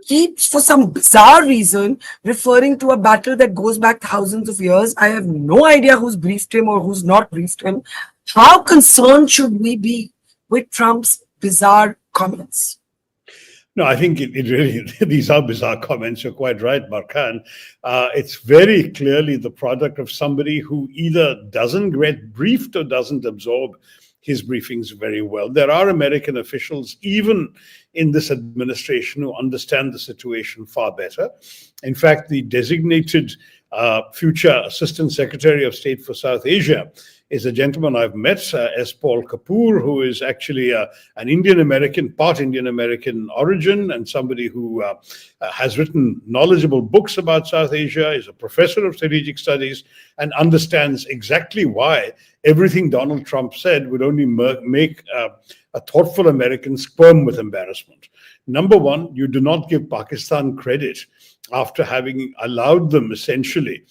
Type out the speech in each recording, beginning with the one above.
keeps, for some bizarre reason, referring to a battle that goes back thousands of years. I have no idea who's briefed him or who's not briefed him. How concerned should we be with Trump's bizarre comments? No, I think it really, these are bizarre comments. You're quite right, Markan. It's very clearly the product of somebody who either doesn't get briefed or doesn't absorb his briefings very well. There are American officials, even in this administration, who understand the situation far better. In fact, the designated future Assistant Secretary of State for South Asia is a gentleman I've met, S. Paul Kapoor, who is actually an Indian American, part Indian American origin, and somebody who has written knowledgeable books about South Asia, is a professor of strategic studies, and understands exactly why everything Donald Trump said would only make a thoughtful American squirm with embarrassment. Number one, you do not give Pakistan credit after having allowed them essentially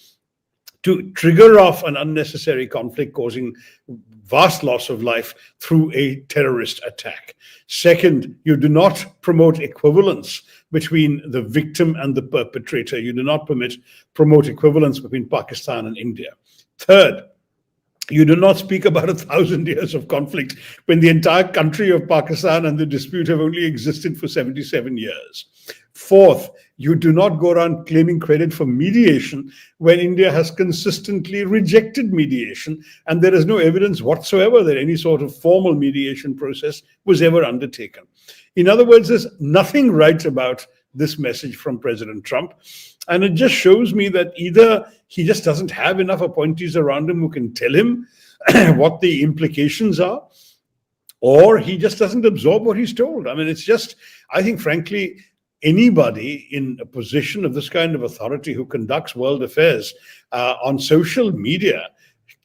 to trigger off an unnecessary conflict causing vast loss of life through a terrorist attack. Second, you do not promote equivalence between the victim and the perpetrator. You do not promote equivalence between Pakistan and India. Third, you do not speak about 1,000 years of conflict when the entire country of Pakistan and the dispute have only existed for 77 years. Fourth, you do not go around claiming credit for mediation when India has consistently rejected mediation, and there is no evidence whatsoever that any sort of formal mediation process was ever undertaken. In other words, there's nothing right about this message from President Trump. And it just shows me that either he just doesn't have enough appointees around him who can tell him what the implications are, or he just doesn't absorb what he's told. I mean, it's just, I think, frankly, anybody in a position of this kind of authority who conducts world affairs on social media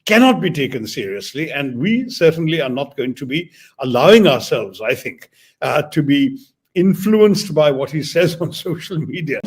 cannot be taken seriously. And we certainly are not going to be allowing ourselves, I think, to be influenced by what he says on social media.